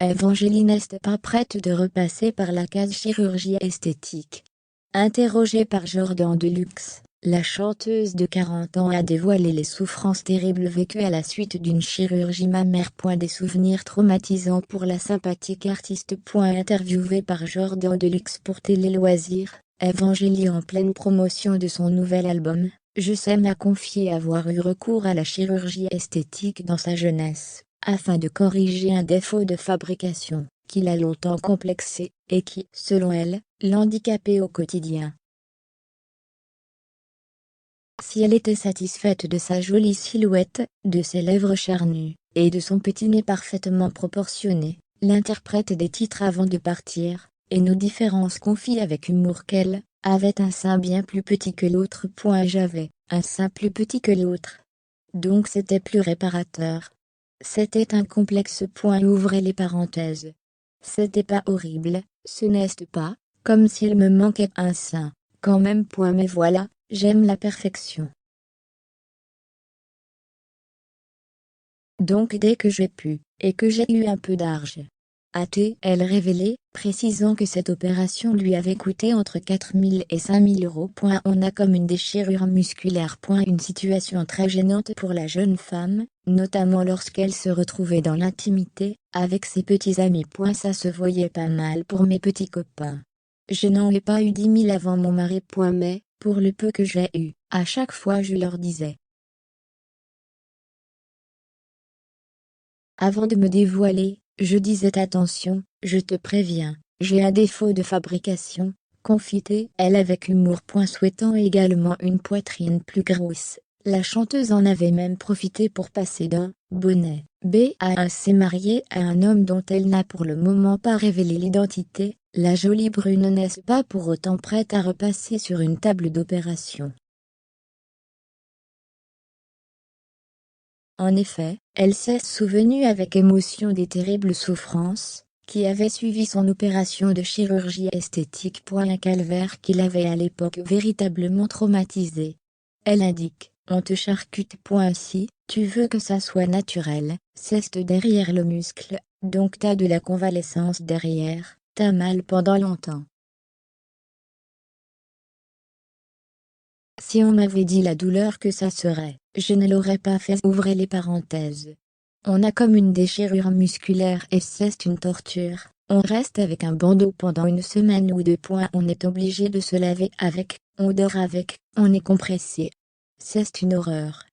Evangélie n'est pas prête de repasser par la case chirurgie esthétique. Interrogée par Jordan Deluxe, la chanteuse de 40 ans a dévoilé les souffrances terribles vécues à la suite d'une chirurgie mammaire. Des souvenirs traumatisants pour la sympathique artiste. Interviewée par Jordan Deluxe pour Télé Loisirs, Evangélie en pleine promotion de son nouvel album, Je sais m'a confié avoir eu recours à la chirurgie esthétique dans sa jeunesse, afin de corriger un défaut de fabrication, qui l'a longtemps complexé, et qui, selon elle, l'handicapait au quotidien. Si elle était satisfaite de sa jolie silhouette, de ses lèvres charnues, et de son petit nez parfaitement proportionné, l'interprète des titres avant de partir, et nos différences confie avec humour qu'elle avait un sein bien plus petit que l'autre. J'avais un sein plus petit que l'autre. Donc c'était plus réparateur. C'était un complexe. Ouvrez les parenthèses. C'était pas horrible, ce n'est pas, comme s'il me manquait un sein, quand même. Mais voilà, j'aime la perfection. Donc dès que j'ai pu, et que j'ai eu un peu d'argent, a-t-elle révélé, précisant que cette opération lui avait coûté entre 4 000 et 5 000 euros. On a comme une déchirure musculaire. Une situation très gênante pour la jeune femme, notamment lorsqu'elle se retrouvait dans l'intimité, avec ses petits amis. Ça se voyait pas mal pour mes petits copains. Je n'en ai pas eu 10 000 avant mon mari. Mais, pour le peu que j'ai eu, à chaque fois je leur disais. Avant de me dévoiler, je disais attention, je te préviens, j'ai un défaut de fabrication, confie-t-elle avec humour. Souhaitant également une poitrine plus grosse, la chanteuse en avait même profité pour passer d'un bonnet B à un C marié à un homme dont elle n'a pour le moment pas révélé l'identité. La jolie brune n'est pas pour autant prête à repasser sur une table d'opération. En effet, elle s'est souvenue avec émotion des terribles souffrances qui avaient suivi son opération de chirurgie esthétique. Un calvaire qui l'avait à l'époque véritablement traumatisée. Elle indique: on te charcute. Si tu veux que ça soit naturel, c'est derrière le muscle, donc t'as de la convalescence derrière, t'as mal pendant longtemps. Si on m'avait dit la douleur que ça serait, je ne l'aurais pas fait. Ouvrez les parenthèses. On a comme une déchirure musculaire et c'est une torture. On reste avec un bandeau pendant une semaine ou deux. On est obligé de se laver avec, on dort avec, on est compressé. C'est une horreur.